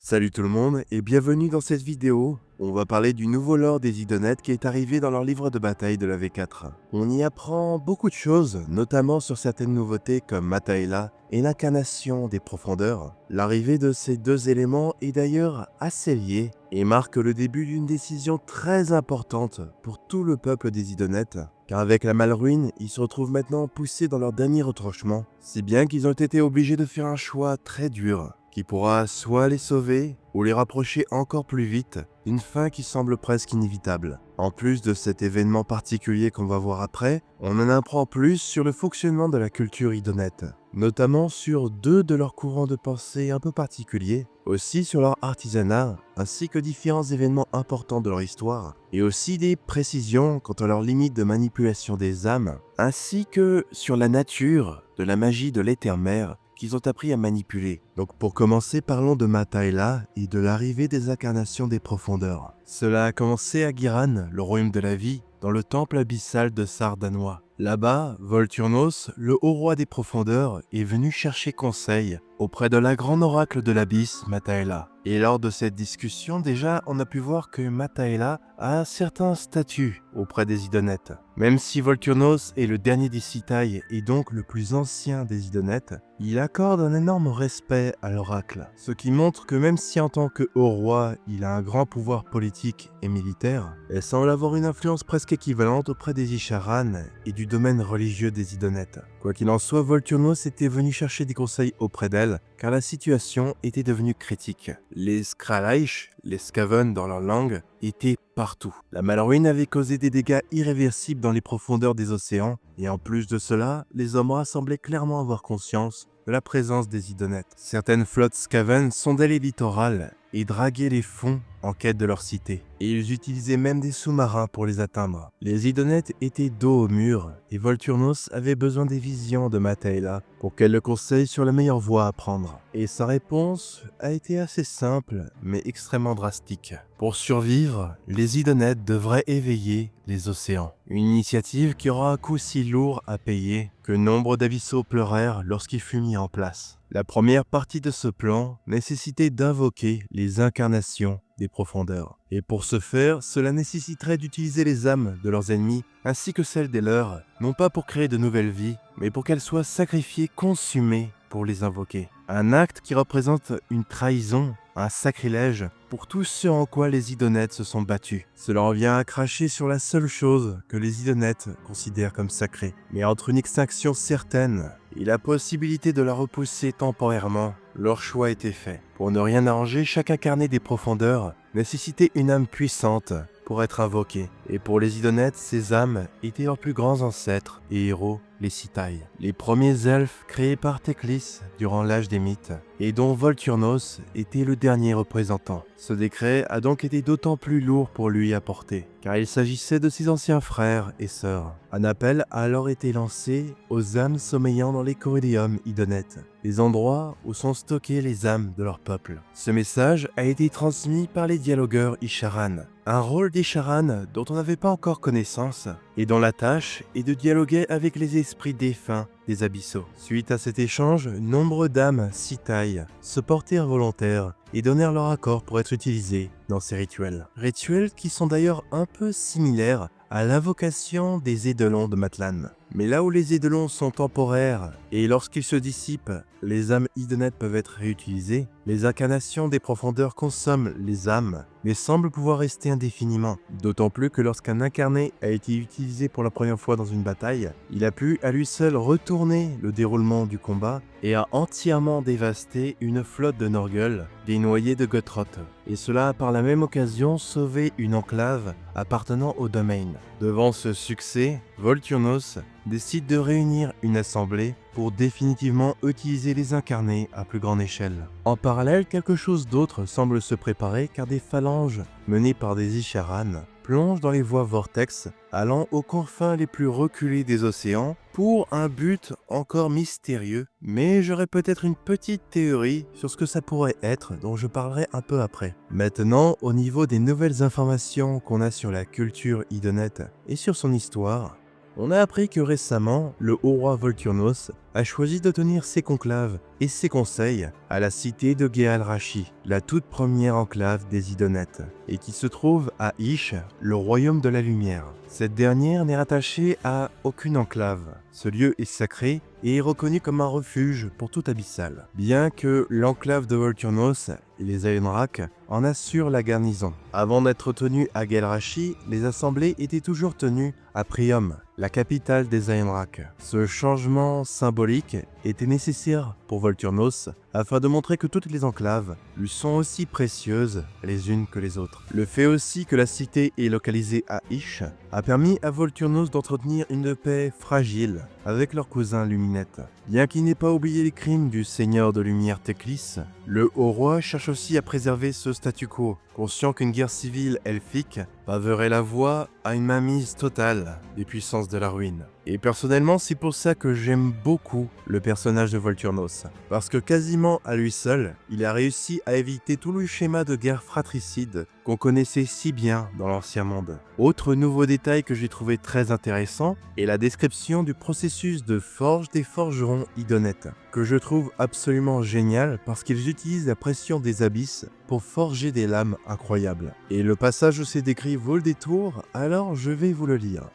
Salut tout le monde et bienvenue dans cette vidéo. On va parler du nouveau lore des Idonets qui est arrivé dans leur livre de bataille de la V4. On y apprend beaucoup de choses, notamment sur certaines nouveautés comme Mataela et l'incarnation des profondeurs. L'arrivée de ces deux éléments est d'ailleurs assez liée et marque le début d'une décision très importante pour tout le peuple des Idonets. Car avec la Malruine, ils se retrouvent maintenant poussés dans leur dernier retranchement, si bien qu'ils ont été obligés de faire un choix très dur, qui pourra soit les sauver ou les rapprocher encore plus vite d'une fin qui semble presque inévitable. En plus de cet événement particulier qu'on va voir après, on en apprend plus sur le fonctionnement de la culture idonette, notamment sur deux de leurs courants de pensée un peu particuliers, aussi sur leur artisanat, ainsi que différents événements importants de leur histoire, et aussi des précisions quant à leurs limites de manipulation des âmes, ainsi que sur la nature de la magie de l'éther-mère qu'ils ont appris à manipuler. Donc pour commencer, parlons de Mataela et de l'arrivée des incarnations des profondeurs. Cela a commencé à Giran, le royaume de la vie, dans le temple abyssal de Sardanois. Là-bas, Volturnos, le haut roi des profondeurs, est venu chercher conseil auprès de la grande oracle de l'abysse, Mataela. Et lors de cette discussion, déjà, on a pu voir que Mataela a un certain statut auprès des Idonets. Même si Volturnos est le dernier des Sitaï et donc le plus ancien des Idonets, il accorde un énorme respect à l'oracle. Ce qui montre que même si en tant que haut roi, il a un grand pouvoir politique et militaire, elle semble avoir une influence presque équivalente auprès des Isharan et du domaine religieux des Idonets. Quoi qu'il en soit, Volturnos était venu chercher des conseils auprès d'elle, car la situation était devenue critique. Les Skralaïch, les Skaven dans leur langue, étaient partout. La Malruine avait causé des dégâts irréversibles dans les profondeurs des océans, et en plus de cela, les Omra semblaient clairement avoir conscience de la présence des Idonets. Certaines flottes Skaven sondaient les littorales et draguaient les fonds en quête de leur cité, et ils utilisaient même des sous-marins pour les atteindre. Les Idonets étaient dos au mur, et Volturnos avait besoin des visions de Mataela pour qu'elle le conseille sur la meilleure voie à prendre. Et sa réponse a été assez simple, mais extrêmement drastique. Pour survivre, les Idonets devraient éveiller les océans. Une initiative qui aura un coût si lourd à payer que nombre d'abyssaux pleurèrent lorsqu'il fut mis en place. La première partie de ce plan nécessitait d'invoquer les incarnations des profondeurs. Et pour ce faire, cela nécessiterait d'utiliser les âmes de leurs ennemis ainsi que celles des leurs, non pas pour créer de nouvelles vies, mais pour qu'elles soient sacrifiées, consumées pour les invoquer. Un acte qui représente une trahison, un sacrilège pour tout ce en quoi les Idonets se sont battus. Cela revient à cracher sur la seule chose que les Idonets considèrent comme sacrée. Mais entre une extinction certaine et la possibilité de la repousser temporairement, leur choix était fait. Pour ne rien arranger, chaque incarné des profondeurs nécessitait une âme puissante pour être invoquée. Et pour les Idonets, ces âmes étaient leurs plus grands ancêtres et héros, les Sitaï. Les premiers elfes créés par Teclis durant l'âge des mythes, et dont Volturnos était le dernier représentant. Ce décret a donc été d'autant plus lourd pour lui à porter, car il s'agissait de ses anciens frères et sœurs. Un appel a alors été lancé aux âmes sommeillant dans les Corrideum Idonets, les endroits où sont stockées les âmes de leur peuple. Ce message a été transmis par les dialogueurs Isharan, un rôle d'Isharan dont on n'avait pas encore connaissance, et dont la tâche est de dialoguer avec les esprits défunts des abyssaux. Suite à cet échange, nombre d'âmes Sitaï se portèrent volontaires et donnèrent leur accord pour être utilisés dans ces rituels. Rituels qui sont d'ailleurs un peu similaires à l'invocation des Eidolons de Matlan. Mais là où les Eidolons sont temporaires et lorsqu'ils se dissipent, les âmes Idonets peuvent être réutilisées, les incarnations des profondeurs consomment les âmes mais semblent pouvoir rester indéfiniment. D'autant plus que lorsqu'un incarné a été utilisé pour la première fois dans une bataille, il a pu à lui seul retourner le déroulement du combat et a entièrement dévasté une flotte de Norgul, des noyés de Gotroth. Et cela a par la même occasion sauvé une enclave appartenant au domaine. Devant ce succès, Volturnos décide de réunir une assemblée pour définitivement utiliser les incarnés à plus grande échelle. En parallèle, quelque chose d'autre semble se préparer car des phalanges menées par des Isharan plongent dans les voies vortex allant aux confins les plus reculés des océans pour un but encore mystérieux, mais j'aurais peut-être une petite théorie sur ce que ça pourrait être dont je parlerai un peu après. Maintenant, au niveau des nouvelles informations qu'on a sur la culture idonette et sur son histoire, On a appris que récemment, le haut roi Volturnos a choisi de tenir ses conclaves et ses conseils à la cité de Géalrachi, la toute première enclave des Idonètes, et qui se trouve à Ish, le royaume de la lumière. Cette dernière n'est rattachée à aucune enclave. Ce lieu est sacré et est reconnu comme un refuge pour tout abyssal, bien que l'enclave de Volturnos et les Aenrak en assurent la garnison. Avant d'être tenus à Géalrachi, les assemblées étaient toujours tenues à Priam, la capitale des Aenrak. Ce changement symbolique était nécessaire pour Volturnos afin de montrer que toutes les enclaves lui sont aussi précieuses les unes que les autres. Le fait aussi que la cité est localisée à Ish a permis à Volturnos d'entretenir une paix fragile avec leur cousin Lumineth. Bien qu'il n'ait pas oublié les crimes du seigneur de lumière Teclis, le haut roi cherche aussi à préserver ce statu quo, conscient qu'une guerre civile elfique paverait la voie à une mainmise totale des puissances de la ruine. Et personnellement, c'est pour ça que j'aime beaucoup le personnage de Volturnos, parce que quasiment à lui seul, il a réussi à éviter tout le schéma de guerre fratricide qu'on connaissait si bien dans l'ancien monde. Autre nouveau détail que j'ai trouvé très intéressant est la description du processus de forge des forgerons Idonètes, que je trouve absolument génial parce qu'ils utilisent la pression des abysses pour forger des lames incroyables. Et le passage où c'est décrit vaut le détour, alors je vais vous le lire.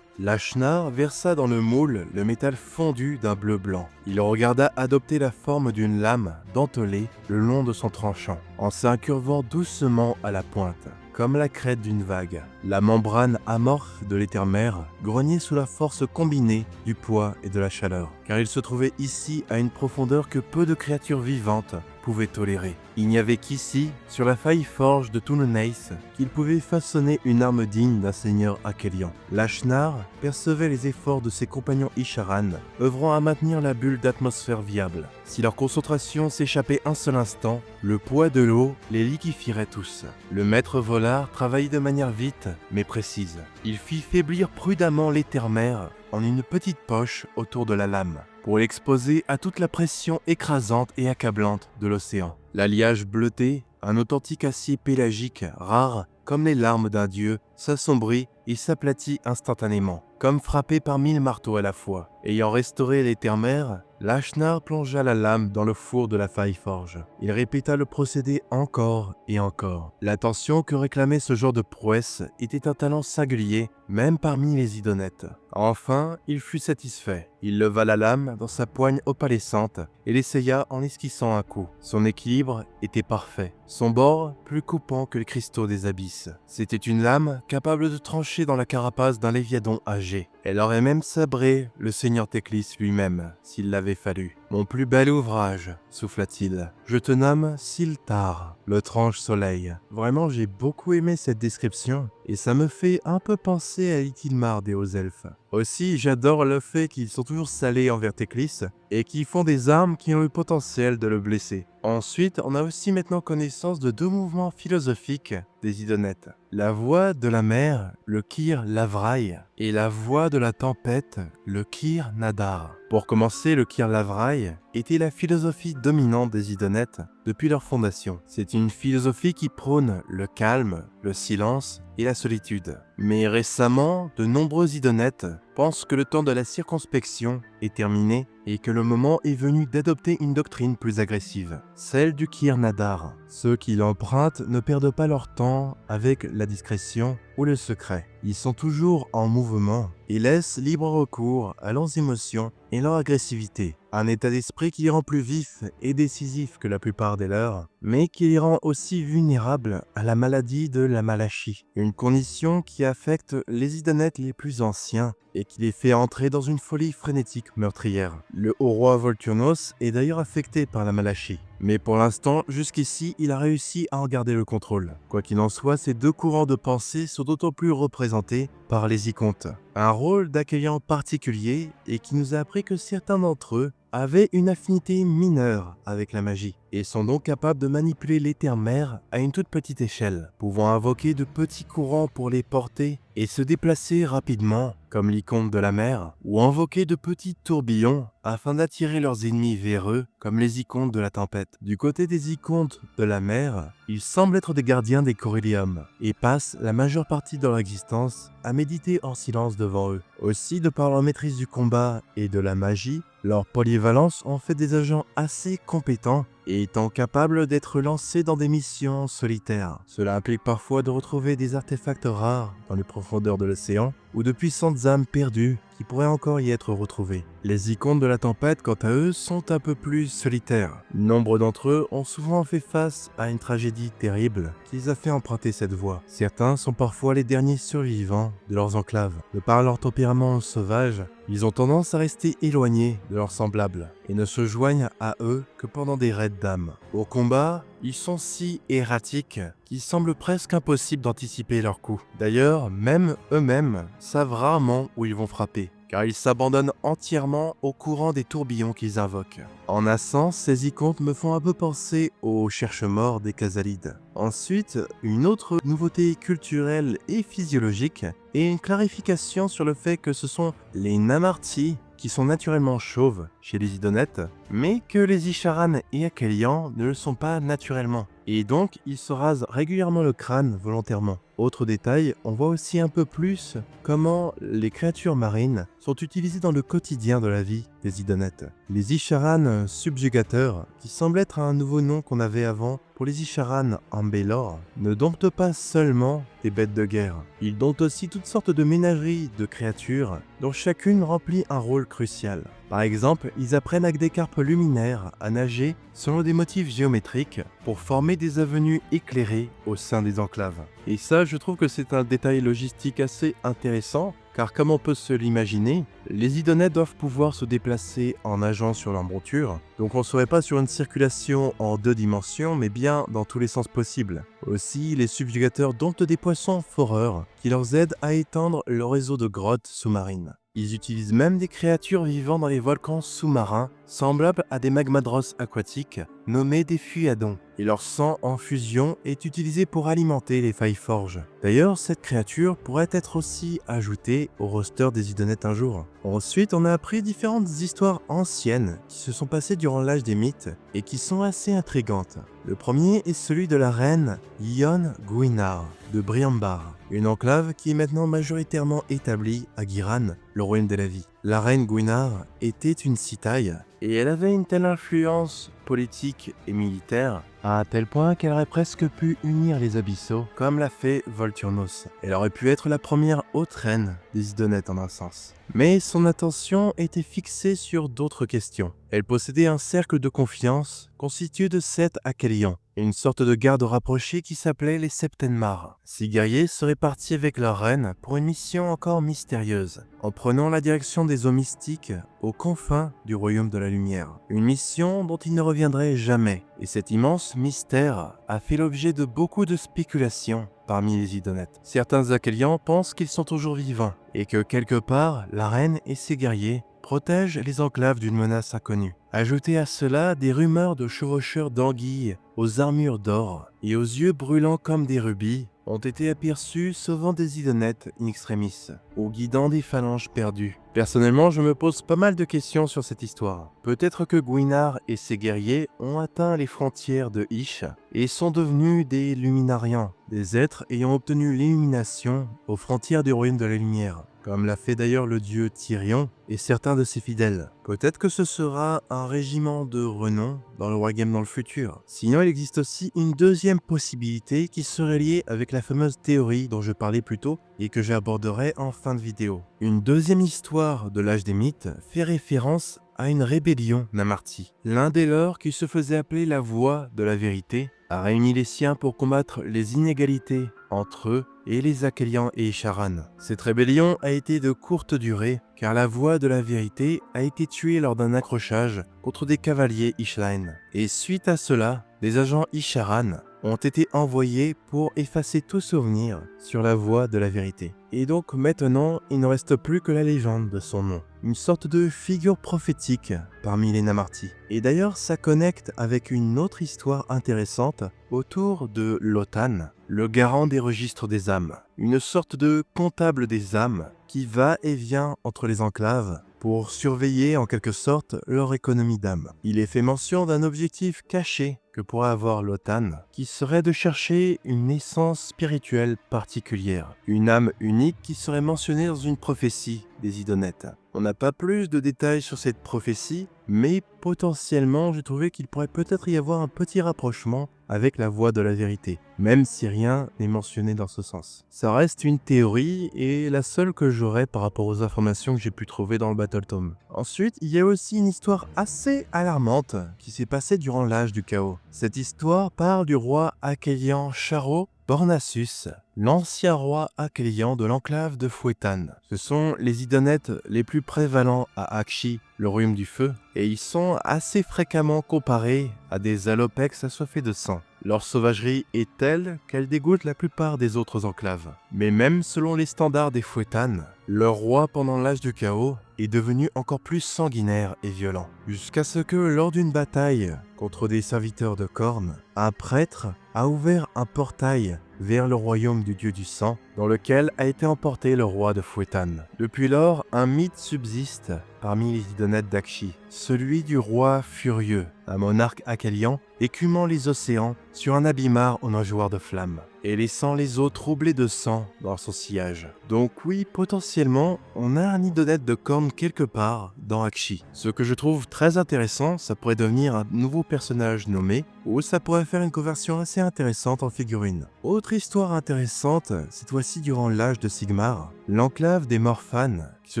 Lachnar versa dans le moule le métal fondu d'un bleu blanc. Il regarda adopter la forme d'une lame dentelée le long de son tranchant, en s'incurvant doucement à la pointe, comme la crête d'une vague. La membrane amorphe de l'éther-mer grognait sous la force combinée du poids et de la chaleur, car il se trouvait ici à une profondeur que peu de créatures vivantes pouvaient tolérer. Il n'y avait qu'ici, sur la faille forge de Tuneneis, qu'il pouvait façonner une arme digne d'un seigneur Akhelian. Lachnar percevait les efforts de ses compagnons Isharan, œuvrant à maintenir la bulle d'atmosphère viable. Si leur concentration s'échappait un seul instant, le poids de l'eau les liquéfierait tous. Le maître volard travaillait de manière vite, mais précise. Il fit faiblir prudemment l'éther-mer en une petite poche autour de la lame, pour l'exposer à toute la pression écrasante et accablante de l'océan. L'alliage bleuté, un authentique acier pélagique rare, comme les larmes d'un dieu, s'assombrit et s'aplatit instantanément, comme frappé par 1000 marteaux à la fois. Ayant restauré l'éther-mer, Lachnar plongea la lame dans le four de la faille forge. Il répéta le procédé encore et encore. L'attention que réclamait ce genre de prouesse était un talent singulier, même parmi les Idonètes. Enfin, il fut satisfait. Il leva la lame dans sa poigne opalescente et l'essaya en esquissant un coup. Son équilibre était parfait, son bord plus coupant que les cristaux des abysses. C'était une lame capable de trancher dans la carapace d'un léviathan âgé. Elle aurait même sabré le seigneur Teclis lui-même, s'il l'avait fallu. « Mon plus bel ouvrage », souffla-t-il. « Je te nomme Siltar, le tranche soleil. » Vraiment, j'ai beaucoup aimé cette description, et ça me fait un peu penser à Itilmar des Hauts-Elfes. Aussi, j'adore le fait qu'ils sont toujours salés envers Teclis, et qu'ils font des armes qui ont le potentiel de le blesser. Ensuite, on a aussi maintenant connaissance de deux mouvements philosophiques des Idonètes. La voix de la mer, le Kyr Lavraï, et la voix de la tempête, le Kyr Nadar. Pour commencer, le Kyr Lavraï était la philosophie dominante des Idonètes depuis leur fondation. C'est une philosophie qui prône le calme, le silence et la solitude. Mais récemment, de nombreux Idonètes pensent que le temps de la circonspection est terminé et que le moment est venu d'adopter une doctrine plus agressive, celle du Kyr Nadar. Ceux qui l'empruntent ne perdent pas leur temps avec la discrétion ou le secret. Ils sont toujours en mouvement et laissent libre recours à leurs émotions et leur agressivité. Un état d'esprit qui les rend plus vifs et décisifs que la plupart des leurs, mais qui les rend aussi vulnérables à la maladie de la malachie, une condition qui affecte les Idonètes les plus anciens et qui les fait entrer dans une folie frénétique meurtrière. Le haut roi Volturnos est d'ailleurs affecté par la malachie. Mais pour l'instant, jusqu'ici, il a réussi à en garder le contrôle. Quoi qu'il en soit, ces deux courants de pensée sont d'autant plus représentés par les Icontes. Un rôle d'accueillant particulier et qui nous a appris que certains d'entre eux avaient une affinité mineure avec la magie et sont donc capables de manipuler l'éther-mer à une toute petite échelle, pouvant invoquer de petits courants pour les porter et se déplacer rapidement, comme l'Iconte de la mer, ou invoquer de petits tourbillons afin d'attirer leurs ennemis vers eux, comme les Icontes de la tempête. Du côté des Icontes de la mer, Ils semblent être des gardiens des Corellium et passent la majeure partie de leur existence à méditer en silence devant eux. Aussi, de par leur maîtrise du combat et de la magie, leur polyvalence en fait des agents assez compétents et étant capables d'être lancés dans des missions solitaires. Cela implique parfois de retrouver des artefacts rares dans les profondeurs de l'océan ou de puissantes âmes perdues qui pourraient encore y être retrouvées. Les icônes de la tempête, quant à eux, sont un peu plus solitaires. Nombre d'entre eux ont souvent fait face à une tragédie terrible qui les a fait emprunter cette voie. Certains sont parfois les derniers survivants de leurs enclaves. De par leur tempérament sauvage, ils ont tendance à rester éloignés de leurs semblables et ne se joignent à eux que pendant des raids d'âme. Au combat, ils sont si erratiques qu'il semble presque impossible d'anticiper leurs coups. D'ailleurs, même eux-mêmes savent rarement où ils vont frapper, car ils s'abandonnent entièrement au courant des tourbillons qu'ils invoquent. En un sens, ces icônes me font un peu penser aux cherche-morts des Khazalides. Ensuite, une autre nouveauté culturelle et physiologique est une clarification sur le fait que ce sont les Namarti qui sont naturellement chauves chez les Idonètes, mais que les Isharan et Akhelian ne le sont pas naturellement. Et donc, ils se rasent régulièrement le crâne volontairement. Autre détail, on voit aussi un peu plus comment les créatures marines sont utilisées dans le quotidien de la vie des Idonètes. Les Isharan subjugateurs, qui semblent être un nouveau nom qu'on avait avant pour les Isharan en Belor, ne domptent pas seulement des bêtes de guerre. Ils domptent aussi toutes sortes de ménageries de créatures dont chacune remplit un rôle crucial. Par exemple, ils apprennent avec des carpes luminaires à nager selon des motifs géométriques pour former des avenues éclairées au sein des enclaves. Et ça, je trouve que c'est un détail logistique assez intéressant, car comme on peut se l'imaginer, les Idonètes doivent pouvoir se déplacer en nageant sur leur monture, donc on ne serait pas sur une circulation en 2 dimensions, mais bien dans tous les sens possibles. Aussi, les subjugateurs domptent des poissons foreurs qui leur aident à étendre leur réseau de grottes sous-marines. Ils utilisent même des créatures vivant dans les volcans sous-marins, semblables à des magmadros aquatiques, nommés des fuyadons, et leur sang en fusion est utilisé pour alimenter les failles forges. D'ailleurs, cette créature pourrait être aussi ajoutée au roster des Idonètes un jour. Ensuite, on a appris différentes histoires anciennes qui se sont passées durant l'âge des mythes et qui sont assez intrigantes. Le premier est celui de la reine Yon Guinar de Briambar, une enclave qui est maintenant majoritairement établie à Giran, le royaume de la vie. La reine Guinar était une citaille et elle avait une telle influence politique et militaire à un tel point qu'elle aurait presque pu unir les Abyssaux comme l'a fait Volturnos. Elle aurait pu être la première haute reine des Idonètes en un sens. Mais son attention était fixée sur d'autres questions. Elle possédait un cercle de confiance constitué de 7 Akhelians et une sorte de garde rapprochée qui s'appelait les Septenmar. Ces guerriers seraient partis avec leur reine pour une mission encore mystérieuse, en prenant la direction des eaux mystiques aux confins du royaume de la lumière. Une mission dont ils ne reviendraient jamais. Et cet immense mystère a fait l'objet de beaucoup de spéculations parmi les Idonètes. Certains Akhelians pensent qu'ils sont toujours vivants et que quelque part, la reine et ses guerriers protègent les enclaves d'une menace inconnue. Ajoutez à cela des rumeurs de chevaucheurs d'anguilles aux armures d'or et aux yeux brûlants comme des rubis ont été aperçus sauvant des Idonètes in extremis ou guidant des phalanges perdues. Personnellement, je me pose pas mal de questions sur cette histoire. Peut-être que Guinar et ses guerriers ont atteint les frontières de Ish et sont devenus des Luminarians, des êtres ayant obtenu l'illumination aux frontières du royaume de la lumière, comme l'a fait d'ailleurs le dieu Tyrion et certains de ses fidèles. Peut-être que ce sera un régiment de renom dans le wargame dans le futur. Sinon, il existe aussi une deuxième possibilité qui serait liée avec la fameuse théorie dont je parlais plus tôt et que j'aborderai en fin de vidéo. Une deuxième histoire de l'âge des mythes fait référence à une rébellion Namarti. L'un des leurs, qui se faisait appeler la Voix de la Vérité, a réuni les siens pour combattre les inégalités entre eux et les Akhelians et Isharan. Cette rébellion a été de courte durée, car la Voix de la Vérité a été tuée lors d'un accrochage contre des cavaliers Ishlain. Et suite à cela, des agents Isharan ont été envoyés pour effacer tout souvenir sur la Voix de la Vérité. Et donc maintenant, il ne reste plus que la légende de son nom. Une sorte de figure prophétique parmi les Namarti. Et d'ailleurs, ça connecte avec une autre histoire intéressante autour de Lotan, le garant des registres des âmes. Une sorte de comptable des âmes qui va et vient entre les enclaves pour surveiller en quelque sorte leur économie d'âme. Il est fait mention d'un objectif caché que pourrait avoir l'Otan, qui serait de chercher une essence spirituelle particulière, une âme unique qui serait mentionnée dans une prophétie des Idonettes. On n'a pas plus de détails sur cette prophétie, mais potentiellement j'ai trouvé qu'il pourrait peut-être y avoir un petit rapprochement avec la voie de la vérité, même si rien n'est mentionné dans ce sens. Ça reste une théorie et la seule que j'aurai par rapport aux informations que j'ai pu trouver dans le Battle Tome. Ensuite, il y a aussi une histoire assez alarmante qui s'est passée durant l'âge du chaos. Cette histoire parle du roi Akhelian Charo Bornassus, l'ancien roi Akhelian de l'enclave de Fouetan. Ce sont les Idonettes les plus prévalents à Aqshy, le royaume du feu, et ils sont assez fréquemment comparés à des Alopex assoiffés de sang. Leur sauvagerie est telle qu'elle dégoûte la plupart des autres enclaves. Mais même selon les standards des Fouetan, leur roi pendant l'âge du chaos est devenu encore plus sanguinaire et violent. Jusqu'à ce que, lors d'une bataille contre des serviteurs de Khorne, un prêtre a ouvert un portail vers le royaume du dieu du sang, dans lequel a été emporté le roi de Fouetan. Depuis lors, un mythe subsiste parmi les Idonettes d'Aqshy, celui du roi furieux, un monarque akhelian écumant les océans sur un abymar aux nageoires de flammes, et laissant les eaux troublées de sang dans son sillage. Donc oui, potentiellement, on a un Idonette de Khorne quelque part dans Aqshy. Ce que je trouve très intéressant, ça pourrait devenir un nouveau personnage nommé, ou ça pourrait faire une conversion assez intéressante en figurine. Autre histoire intéressante, cette fois-ci durant l'âge de Sigmar, l'enclave des Morphan, qui se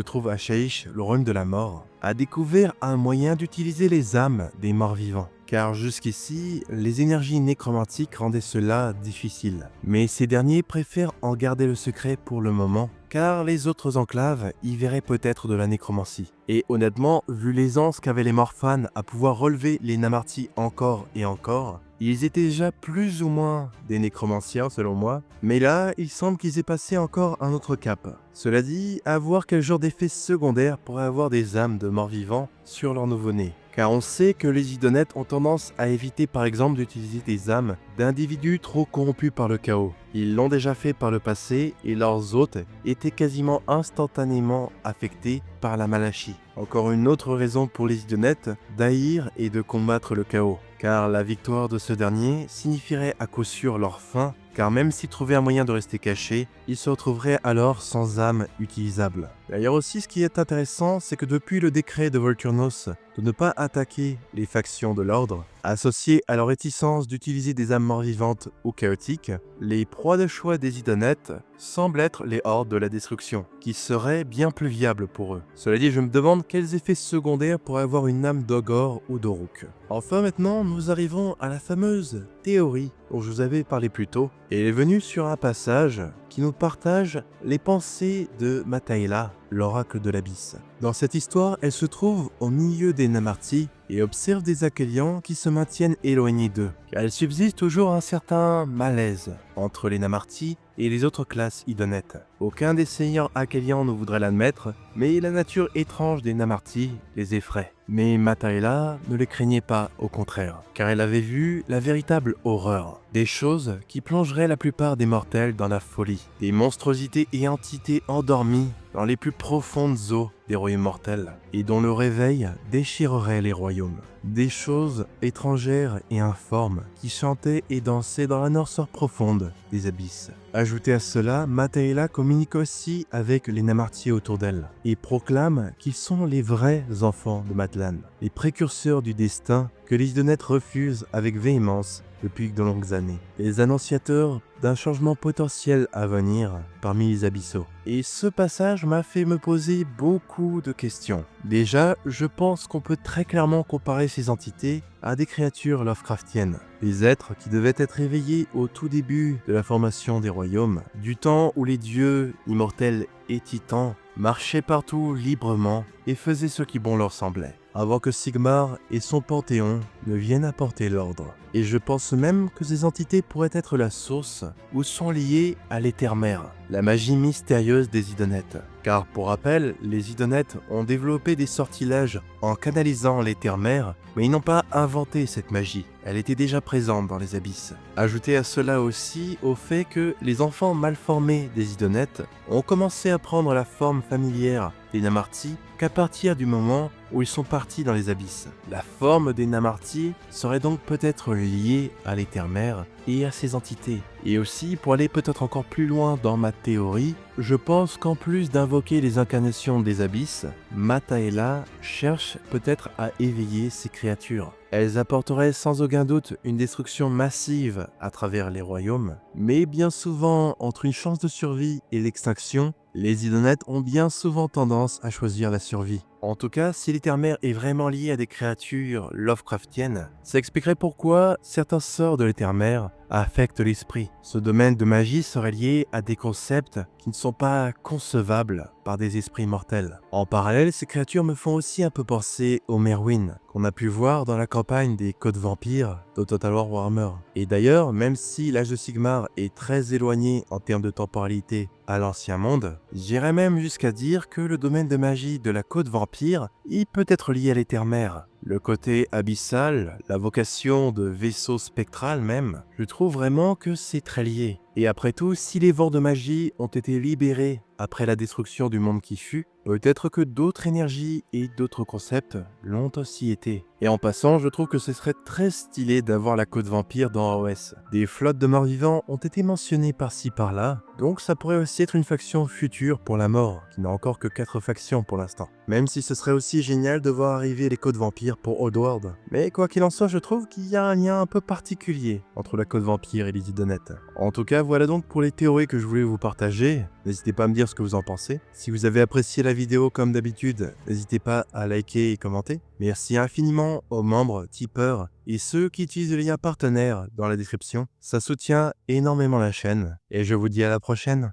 trouve à Shaish, le royaume de la mort, a découvert un moyen d'utiliser les âmes des morts vivants. Car jusqu'ici, les énergies nécromantiques rendaient cela difficile. Mais ces derniers préfèrent en garder le secret pour le moment, car les autres enclaves y verraient peut-être de la nécromancie. Et honnêtement, vu l'aisance qu'avaient les Morphan à pouvoir relever les Namartis encore et encore, ils étaient déjà plus ou moins des nécromanciens selon moi, mais là, il semble qu'ils aient passé encore un autre cap. Cela dit, à voir quel genre d'effet secondaire pourrait avoir des âmes de morts-vivants sur leur nouveau-né. Car on sait que les Idonettes ont tendance à éviter par exemple d'utiliser des âmes d'individus trop corrompus par le chaos. Ils l'ont déjà fait par le passé et leurs hôtes étaient quasiment instantanément affectés par la malachie. Encore une autre raison pour les Idonettes d'haïr et de combattre le chaos. Car la victoire de ce dernier signifierait à coup sûr leur fin, car même s'ils trouvaient un moyen de rester cachés, ils se retrouveraient alors sans âme utilisable. D'ailleurs aussi, ce qui est intéressant, c'est que depuis le décret de Volturnos de ne pas attaquer les factions de l'ordre, associé à leur réticence d'utiliser des âmes mort-vivantes ou chaotiques, les proies de choix des Idonettes semblent être les hordes de la destruction, qui seraient bien plus viables pour eux. Cela dit, je me demande quels effets secondaires pourrait avoir une âme d'Ogor ou d'Oruk. Enfin maintenant, nous arrivons à la fameuse théorie dont je vous avais parlé plus tôt, et elle est venue sur un passage qui nous partage les pensées de Mataela, l'oracle de l'Abysse. Dans cette histoire, elle se trouve au milieu des Namartis et observe des Akhelians qui se maintiennent éloignés d'eux, car il subsiste toujours un certain malaise entre les Namartis et les autres classes Idonettes. Aucun des seigneurs Akhelians ne voudrait l'admettre, mais la nature étrange des Namartis les effraie. Mais Mataela ne les craignait pas, au contraire, car elle avait vu la véritable horreur, des choses qui plongeraient la plupart des mortels dans la folie, des monstruosités et entités endormies dans les plus profondes eaux des royaumes mortels, et dont le réveil déchirerait les royaumes. Des choses étrangères et informes qui chantaient et dansaient dans la noirceur profonde des abysses. Ajouté à cela, Mataela communique aussi avec les Namartis autour d'elle, et proclame qu'ils sont les vrais enfants de Matlan, les précurseurs du destin que les Idonettes refusent avec véhémence depuis de longues années, les annonciateurs d'un changement potentiel à venir parmi les abyssaux. Et ce passage m'a fait me poser beaucoup de questions. Déjà, je pense qu'on peut très clairement comparer ces entités à des créatures Lovecraftiennes, des êtres qui devaient être éveillés au tout début de la formation des royaumes, du temps où les dieux immortels et titans marchaient partout librement et faisaient ce qui bon leur semblait, avant que Sigmar et son panthéon ne viennent apporter l'ordre. Et je pense même que ces entités pourraient être la source ou sont liées à l'Éther-Mère, la magie mystérieuse des Idonettes. Car pour rappel, les Idonettes ont développé des sortilèges en canalisant l'Éther-Mère Mais ils n'ont pas inventé cette magie, elle était déjà présente dans les abysses. Ajoutez à cela aussi au fait que les enfants mal formés des Idonettes ont commencé à prendre la forme familière des Namarti qu'à partir du moment où ils sont partis dans les abysses. La forme des Namarti serait donc peut-être liée à l'Éther-Mère et à ses entités. Et aussi, pour aller peut-être encore plus loin dans ma théorie, je pense qu'en plus d'invoquer les incarnations des abysses, Mataela cherche peut-être à éveiller ces créatures. Elles apporteraient sans aucun doute une destruction massive à travers les royaumes, mais bien souvent, entre une chance de survie et l'extinction, les Idonettes ont bien souvent tendance à choisir la survie. En tout cas, si l'Éther-Mère est vraiment liée à des créatures Lovecraftiennes, ça expliquerait pourquoi certains sorts de l'Éther-Mère affectent l'esprit. Ce domaine de magie serait lié à des concepts qui ne sont pas concevables par des esprits mortels. En parallèle, ces créatures me font aussi un peu penser aux Merwyn, qu'on a pu voir dans la campagne des Codes Vampires de Total War Warhammer. Et d'ailleurs, même si l'âge de Sigmar est très éloigné en termes de temporalité à l'ancien monde, j'irais même jusqu'à dire que le domaine de magie de la Côte Vampire y peut être lié à l'Éther-Mère. Le côté abyssal, la vocation de vaisseau spectral même, je trouve vraiment que c'est très lié. Et après tout, si les vents de magie ont été libérés après la destruction du monde qui fut, peut-être que d'autres énergies et d'autres concepts l'ont aussi été. Et en passant, je trouve que ce serait très stylé d'avoir la Côte Vampire dans AOS. Des flottes de morts-vivants ont été mentionnées par-ci par-là, donc ça pourrait aussi être une faction future pour la mort, qui n'a encore que 4 factions pour l'instant. Même si ce serait aussi génial de voir arriver les Côtes Vampires pour Oddworld. Mais quoi qu'il en soit, je trouve qu'il y a un lien un peu particulier entre la Côte Vampire et les Idonettes. En tout cas, voilà donc pour les théories que je voulais vous partager. N'hésitez pas à me dire ce que vous en pensez. Si vous avez apprécié la vidéo comme d'habitude, n'hésitez pas à liker et commenter. Merci infiniment aux membres, tipeurs et ceux qui utilisent le lien partenaire dans la description. Ça soutient énormément la chaîne et je vous dis à la prochaine.